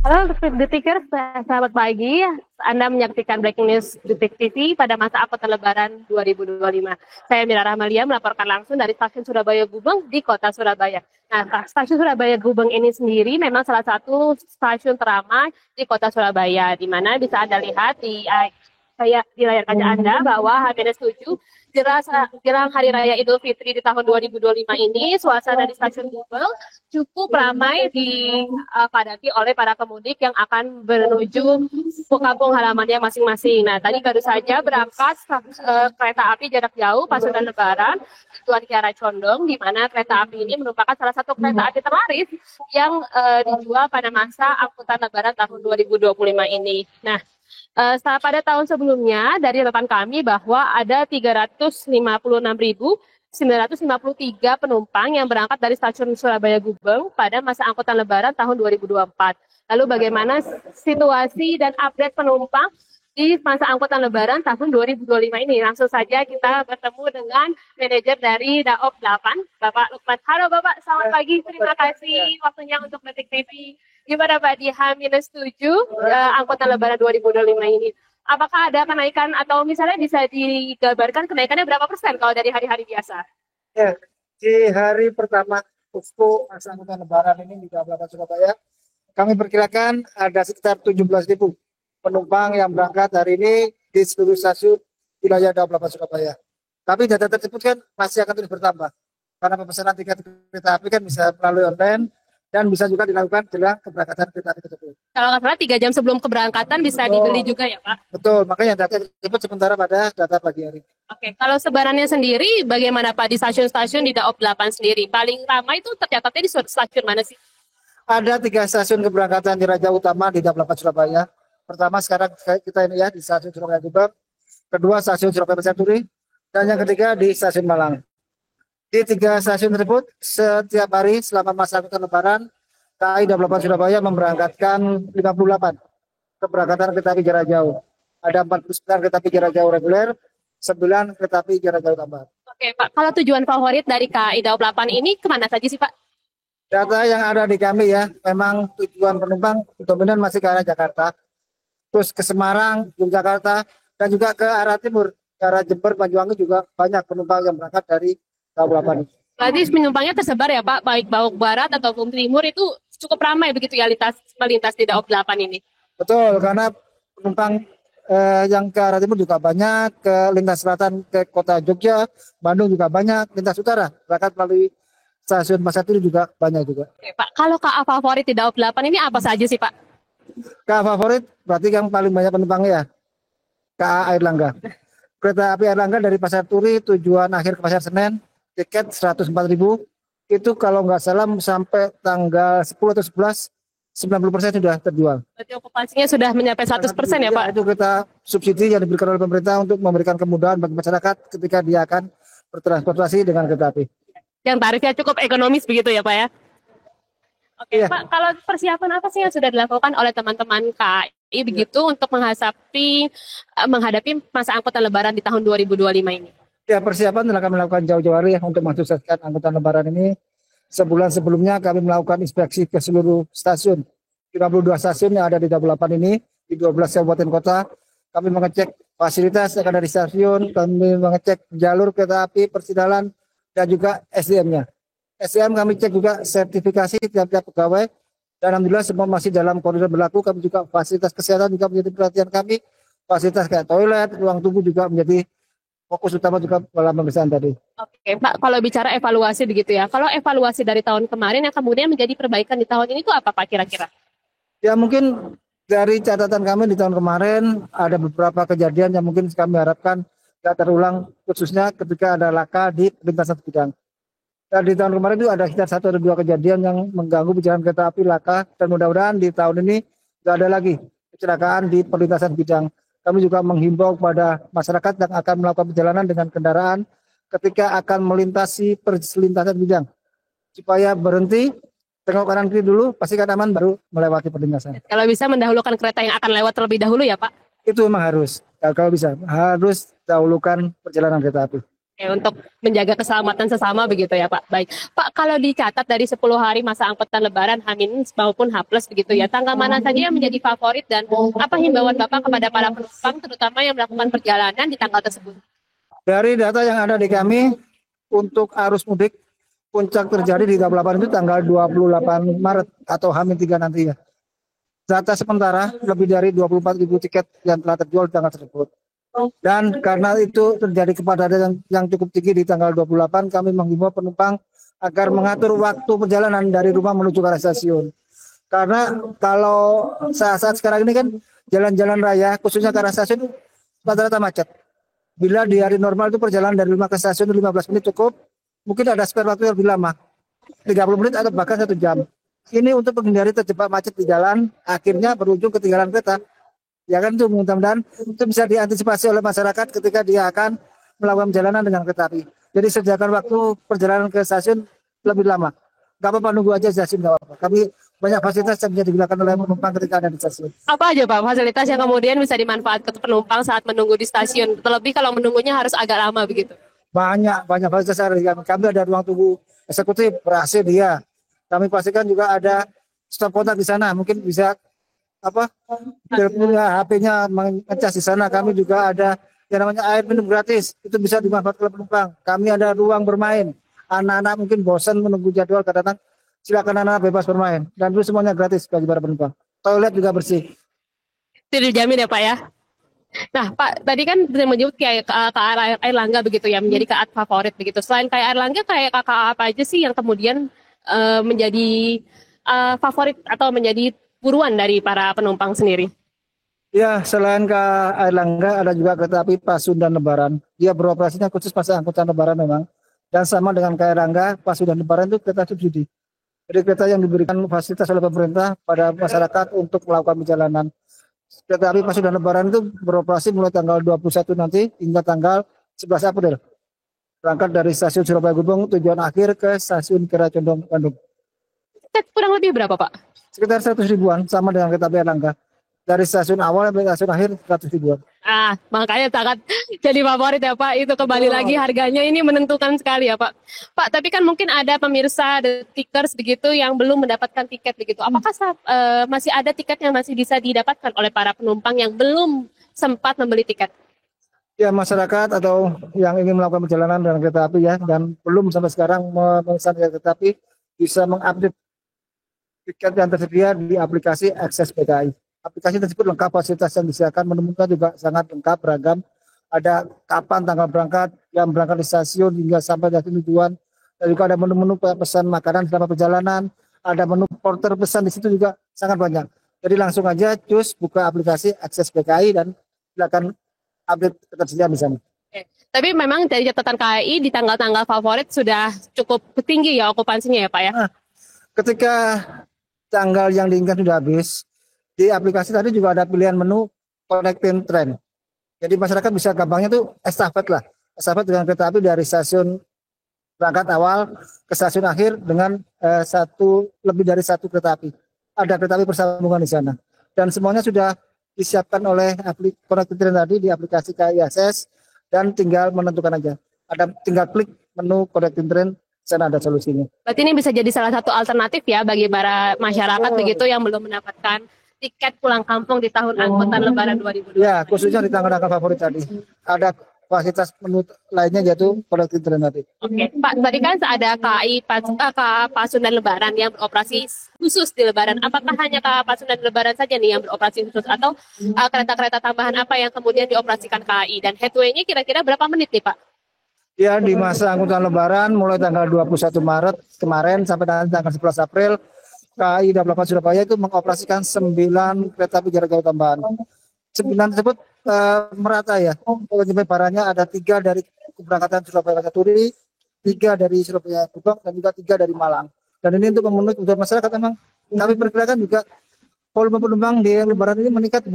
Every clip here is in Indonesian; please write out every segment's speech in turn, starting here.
Halo Detikers, selamat pagi. Anda menyaksikan Breaking News Detik TV pada masa angkutan Lebaran 2025. Saya Mira Rahmalia melaporkan langsung dari Stasiun Surabaya Gubeng di Kota Surabaya. Nah, Stasiun Surabaya Gubeng ini sendiri memang salah satu stasiun teramai di Kota Surabaya, di mana bisa Anda lihat di layar kaca Anda bahwa H-7 jelang Hari Raya Idul Fitri di tahun 2025 ini, suasana di Stasiun Gubeng cukup ramai dipadati oleh para pemudik yang akan menuju ke kampung halamannya masing-masing. Nah, tadi baru saja berangkat kereta api jarak jauh Pasundan Lebaran Tuan Kiara Condong, di mana kereta api ini merupakan salah satu kereta api terlaris yang dijual pada masa angkutan Lebaran tahun 2025 ini. Nah, pada tahun sebelumnya dari rekan kami bahwa ada 356.953 penumpang yang berangkat dari stasiun Surabaya Gubeng pada masa angkutan Lebaran tahun 2024. Lalu bagaimana situasi dan update penumpang di masa angkutan Lebaran tahun 2025 ini? Langsung saja kita bertemu dengan manajer dari Daop 8, Bapak Lukman. Halo Bapak, selamat pagi. Terima kasih waktunya untuk Detik TV. Gimana Pak di H-7 angkutan Lebaran 2025 ini? Apakah ada kenaikan atau misalnya bisa digambarkan kenaikannya berapa persen kalau dari hari-hari biasa? Ya, di hari pertama posko masa angkutan Lebaran ini di Daop 8 Surabaya, kami perkirakan ada sekitar 17.000 penumpang yang berangkat hari ini di seluruh stasiun wilayah Daop 8 Surabaya. Tapi data tersebut kan masih akan terus bertambah karena pemesanan tiket kereta api kan bisa melalui online dan bisa juga dilakukan jelang keberangkatan kereta api tersebut. Kalau nggak salah 3 jam sebelum keberangkatan bisa dibeli juga ya Pak? Betul, makanya data tersebut sementara pada data pagi hari. Oke, kalau sebarannya sendiri bagaimana Pak di stasiun-stasiun di Daop 8 sendiri? Paling ramai itu tercatatnya di stasiun mana sih? Ada 3 stasiun keberangkatan di Raja Utama di Daop 8 Surabaya. Pertama sekarang kita ini ya di stasiun Surabaya Gubeng, kedua stasiun Surabaya Pasar Turi, dan yang ketiga di stasiun Malang. Di 3 stasiun tersebut setiap hari selama masa angkutan Lebaran, KAI Daop 8 Surabaya memberangkatkan 58 keberangkatan kereta api jarak jauh. Ada 49 kereta api jarak jauh reguler, 9 kereta api jarak jauh tambahan. Oke Pak, kalau tujuan favorit dari KAI Daop 8 ini kemana saja sih Pak? Data yang ada di kami ya, memang tujuan penumpang dominan masih ke arah Jakarta, terus ke Semarang, Yogyakarta, dan juga ke arah timur, ke arah Jember, Banyuwangi juga banyak penumpang yang berangkat dari Daop 8. Berarti penumpangnya tersebar ya Pak, baik Daop Barat ataupun Timur itu cukup ramai begitu ya melintas di Daop 8 ini? Betul, karena penumpang yang ke arah timur juga banyak, ke lintas selatan ke kota Jogja, Bandung juga banyak, lintas utara berangkat melalui stasiun Pasar Turi juga banyak juga. Oke, Pak, kalau KA favorit di Daop 8 ini apa saja sih Pak? KA favorit berarti yang paling banyak penumpangnya ya, KA Airlangga. Kereta api Airlangga dari Pasar Turi tujuan akhir ke Pasar Senen, tiket 104.000. Itu kalau nggak salah sampai tanggal 10 atau 11, 90% sudah terjual. Berarti okupasinya sudah mencapai 100% ya Pak? Itu kereta subsidi yang diberikan oleh pemerintah untuk memberikan kemudahan bagi masyarakat ketika dia akan bertransportasi dengan kereta api. Yang tarifnya cukup ekonomis begitu ya Pak ya? Oke Iya. Pak, kalau persiapan apa sih yang sudah dilakukan oleh teman-teman KAI begitu untuk menghadapi masa angkutan Lebaran di tahun 2025 ini? Ya, persiapan telah kami lakukan jauh-jauh hari ya, untuk mensukseskan angkutan Lebaran ini. Sebulan sebelumnya kami melakukan inspeksi ke seluruh stasiun. 52 stasiun yang ada di Daop 8 ini, di 12 kabupaten kota. Kami mengecek fasilitas yang ada di stasiun, kami mengecek jalur kereta api, persidalan, dan juga SDM-nya. SDM kami cek juga sertifikasi tiap-tiap pegawai, dan alhamdulillah semua masih dalam koridor berlaku. Kami juga fasilitas kesehatan juga menjadi perhatian kami, fasilitas kayak toilet, ruang tunggu juga menjadi fokus utama juga dalam pemeriksaan tadi. Oke Pak, kalau bicara evaluasi begitu ya, kalau evaluasi dari tahun kemarin yang kemudian menjadi perbaikan di tahun ini itu apa Pak kira-kira? Ya mungkin dari catatan kami di tahun kemarin ada beberapa kejadian yang mungkin kami harapkan tidak terulang, khususnya ketika ada laka di lintasan bidang. Dan di tahun kemarin itu ada sekitar 1 atau 2 kejadian yang mengganggu perjalanan kereta api laka, dan mudah-mudahan di tahun ini tidak ada lagi kecelakaan di perlintasan bidang. Kami juga menghimbau kepada masyarakat yang akan melakukan perjalanan dengan kendaraan ketika akan melintasi perlintasan bidang, supaya berhenti, tengok kanan kiri dulu, pastikan aman baru melewati perlintasan. Kalau bisa mendahulukan kereta yang akan lewat terlebih dahulu ya Pak? Itu memang harus, kalau bisa harus dahulukan perjalanan kereta api. Untuk menjaga keselamatan sesama begitu ya Pak. Baik. Pak, kalau dicatat dari 10 hari masa angkutan Lebaran H- maupun H+ begitu ya, tanggal mana saja yang menjadi favorit dan apa himbauan Bapak kepada para penumpang terutama yang melakukan perjalanan di tanggal tersebut? Dari data yang ada di kami, untuk arus mudik, puncak terjadi di 28 itu tanggal 28 Maret atau H-3 nanti ya. Data sementara lebih dari 24.000 tiket yang telah terjual di tanggal tersebut. Dan karena itu terjadi kepadatan yang cukup tinggi di tanggal 28, kami menghimbau penumpang agar mengatur waktu perjalanan dari rumah menuju ke arah stasiun. Karena kalau saat-saat sekarang ini kan jalan-jalan raya, khususnya ke arah stasiun, rata-rata macet. Bila di hari normal itu perjalanan dari rumah ke stasiun 15 menit cukup, mungkin ada spare waktu yang lebih lama, 30 menit atau bahkan 1 jam. Ini untuk menghindari terjebak macet di jalan, akhirnya berujung ketinggalan kereta. Ya kan itu mudah-mudahan itu bisa diantisipasi oleh masyarakat ketika dia akan melakukan perjalanan dengan kereta api. Jadi sediakan waktu perjalanan ke stasiun lebih lama. Gak apa-apa nunggu aja stasiun, gak apa-apa. Kami banyak fasilitas yang bisa digunakan oleh penumpang ketika ada di stasiun. Apa aja Pak fasilitas yang kemudian bisa dimanfaatkan penumpang saat menunggu di stasiun? Terlebih kalau menunggunya harus agak lama begitu. Banyak fasilitas yang ada di kami. Kami ada ruang tunggu eksekutif, ber-AC dia. Kami pastikan juga ada stop kontak di sana. Mungkin bisa apa teleponnya, HP-nya mengecas di sana. Kami juga ada yang namanya air minum gratis, itu bisa dimanfaatkan oleh penumpang. Kami ada ruang bermain, anak-anak mungkin bosan menunggu jadwal kadang-kadang, silakan anak-anak bebas bermain dan itu semuanya gratis bagi para penumpang. Toilet juga bersih. Itu dijamin ya Pak ya. Nah Pak, tadi kan menyebut kayak KA Airlangga begitu ya menjadi KA favorit begitu. Selain kayak Airlangga, kayak KA apa aja sih yang kemudian menjadi favorit atau menjadi buruan dari para penumpang sendiri? Ya, selain ke Airlangga ada juga kereta api Pasundan Lebaran. Dia beroperasinya khusus masa angkutan Lebaran memang. Dan sama dengan Airlangga, Pasundan Lebaran itu kereta subsidi. Jadi kereta yang diberikan fasilitas oleh pemerintah pada masyarakat untuk melakukan perjalanan. Kereta api Pasundan Lebaran itu beroperasi mulai tanggal 21 nanti hingga tanggal 11 April. Berangkat dari stasiun Surabaya Gubeng, tujuan akhir ke stasiun Kiara Condong, Bandung. Kurang lebih berapa Pak? Sekitar 100 ribuan, sama dengan kereta api Airlangga. Dari stasiun awal sampai stasiun akhir 100 ribuan. Makanya sangat jadi favorit ya Pak. Itu kembali lagi harganya ini menentukan sekali ya Pak. Pak, tapi kan mungkin ada pemirsa, ada tikers begitu yang belum mendapatkan tiket begitu. Apakah masih ada tiket yang masih bisa didapatkan oleh para penumpang yang belum sempat membeli tiket? Ya, masyarakat atau yang ingin melakukan perjalanan dengan kereta api ya dan belum sampai sekarang memesan kereta api bisa mengupdate tiket yang tersedia di aplikasi Akses PKI. Aplikasi tersebut lengkap fasilitas yang disediakan, menemukan juga sangat lengkap, beragam. Ada kapan tanggal berangkat, jam berangkat di stasiun hingga sampai dari tujuan. Dan juga ada menu-menu pesan makanan selama perjalanan. Ada menu porter pesan di situ juga sangat banyak. Jadi langsung aja cus buka aplikasi Akses PKI dan silakan update ketersediaan di sana. Tapi memang dari catatan KAI di tanggal-tanggal favorit sudah cukup tinggi ya okupansinya ya Pak ya? Ketika tanggal yang diinginkan sudah habis, di aplikasi tadi juga ada pilihan menu connecting train. Jadi masyarakat bisa gampangnya tuh estafet lah. Estafet dengan kereta api dari stasiun berangkat awal ke stasiun akhir dengan lebih dari satu kereta api. Ada kereta api persambungan di sana. Dan semuanya sudah disiapkan oleh connecting train tadi di aplikasi KAI Akses dan tinggal menentukan aja. Tinggal klik menu connecting train, sana ada solusinya. Berarti ini bisa jadi salah satu alternatif ya bagi para masyarakat begitu yang belum mendapatkan tiket pulang kampung di tahun angkutan Lebaran 2020. Ya, khususnya di tanggal-tanggal favorit tadi. Ada fasilitas menu lainnya yaitu connecting train tadi. Oke, Pak, tadi kan ada KAI Pasundan Lebaran yang beroperasi khusus di Lebaran. Apakah hanya KAI Pasundan Lebaran saja nih yang beroperasi khusus atau kereta-kereta tambahan apa yang kemudian dioperasikan KAI dan headway-nya kira-kira berapa menit nih Pak? Ya, di masa angkutan Lebaran mulai tanggal 21 Maret kemarin sampai tanggal 11 April, KAI Daup 8 Surabaya itu mengoperasikan 9 kereta api jarak jauh tambahan. 9 tersebut merata ya. Penyebarannya ada 3 dari keberangkatan Surabaya Wakaturi, 3 dari Surabaya Gubeng, dan juga 3 dari Malang. Dan ini untuk memenuhi kebutuhan masyarakat memang. Kami perkirakan juga volume penumpang di Lebaran ini meningkat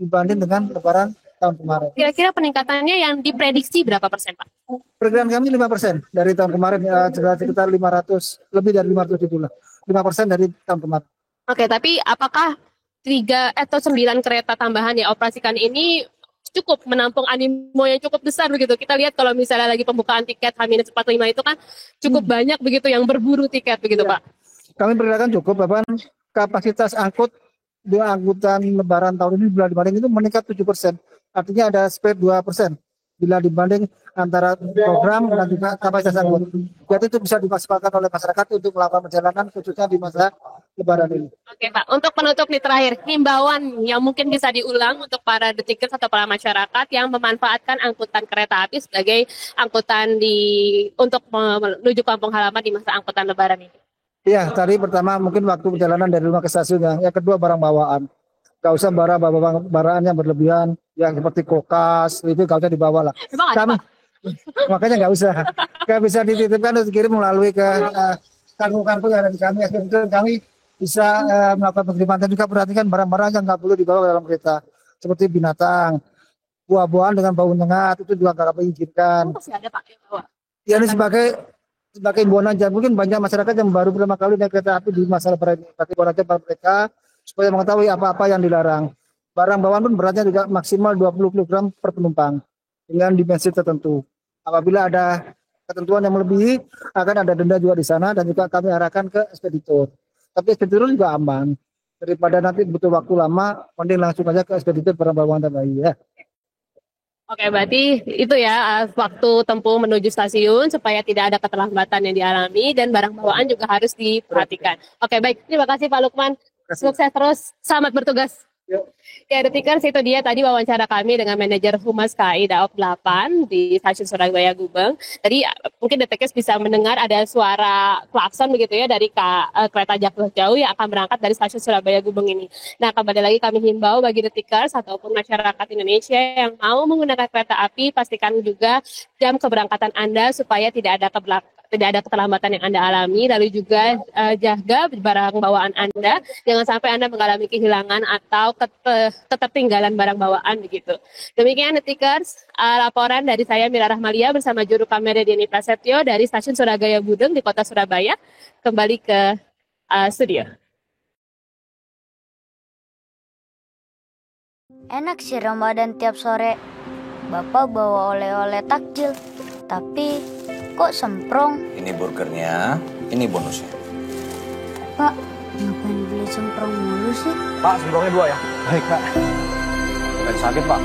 dibanding dengan Lebaran tahun kemarin. Kira-kira peningkatannya yang diprediksi berapa persen Pak? Perkiraan kami 5% dari tahun kemarin, sekitar 500, lebih dari 500 ribu lah. 5% dari tahun kemarin. Oke, tapi apakah 3 atau 9 kereta tambahan yang operasikan ini cukup menampung animo yang cukup besar begitu. Kita lihat kalau misalnya lagi pembukaan tiket H-45 itu kan cukup banyak begitu yang berburu tiket begitu Pak. Kami perkirakan cukup, Bapak. Kapasitas di angkutan Lebaran tahun ini bila dibanding itu meningkat 7%. Artinya ada spread 2% bila dibanding antara program dan juga kapasitas angkut. Jadi itu bisa dimaksimalkan oleh masyarakat untuk melakukan perjalanan khususnya di masa Lebaran ini. Oke Pak, untuk penutup nih terakhir, himbauan yang mungkin bisa diulang untuk para detikers atau para masyarakat yang memanfaatkan angkutan kereta api sebagai angkutan untuk menuju kampung halaman di masa angkutan Lebaran ini. Iya, tadi pertama mungkin waktu perjalanan dari rumah ke stasiunnya. Yang kedua barang bawaan. Gak usah barang yang berlebihan, yang seperti kulkas, itu gak usah dibawa lah. Emang ada, Kami, Pak? makanya nggak usah. Nggak bisa dititipkan atau dikirim melalui ke kampung-kampung yang ada di kami. Akhirnya kami bisa melakukan pengiriman dan juga perhatikan barang-barang yang nggak perlu dibawa dalam kereta. Seperti binatang, buah-buahan dengan bau nyengat, itu juga nggak kami izinkan. Masih ada Pak yang bawa? Ya ini sebagai himbauan aja. Mungkin banyak masyarakat yang baru pertama kali naik kereta api di masa lebaran ini. Tapi himbauan aja pada mereka supaya mengetahui apa-apa yang dilarang. Barang bawaan pun beratnya juga maksimal 20 kg per penumpang dengan dimensi tertentu. Apabila ada ketentuan yang melebihi, akan ada denda juga di sana dan juga kami arahkan ke ekspeditor. Tapi ekspeditor juga aman. Daripada nanti butuh waktu lama, mending langsung aja ke ekspeditor barang bawaan tadi ya. Oke, berarti itu ya waktu tempuh menuju stasiun supaya tidak ada keterlambatan yang dialami dan barang bawaan juga harus diperhatikan. Oke, baik. Terima kasih Pak Lukman. Sukses terus. Selamat bertugas. Ya, detikers itu dia tadi wawancara kami dengan manajer Humas KAI Daob 8 di stasiun Surabaya Gubeng. Tadi mungkin detikers bisa mendengar ada suara klakson begitu ya dari kereta jarak jauh yang akan berangkat dari stasiun Surabaya Gubeng ini. Nah, kembali lagi kami himbau bagi detikers ataupun masyarakat Indonesia yang mau menggunakan kereta api, pastikan juga jam keberangkatan Anda supaya tidak ada keterlambatan yang Anda alami, lalu juga jaga barang bawaan Anda, jangan sampai Anda mengalami kehilangan atau ketertinggalan barang bawaan begitu. Demikian detikers, laporan dari saya Mira Rahmalia bersama juru kamera Denny Prasetyo dari stasiun Surabaya Gubeng di kota Surabaya. Kembali ke studio. Enak sih Ramadan tiap sore. Bapak bawa oleh-oleh takjil, tapi kok semprong? Ini burgernya, ini bonusnya. Pak, ngapain beli semprong mulu sih? Pak, semprongnya 2 ya. Baik Pak, Lagi sakit Pak.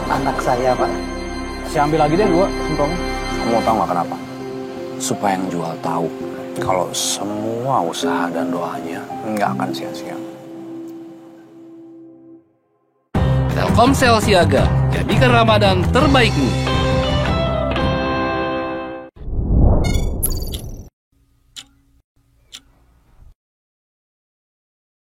anak saya Pak. Saya ambil lagi deh 2 semprongnya. Kamu mau tahu nggak kenapa? Supaya yang jual tahu kalau semua usaha dan doanya nggak akan sia-sia. Telkomsel Siaga, jadikan Ramadan terbaikmu.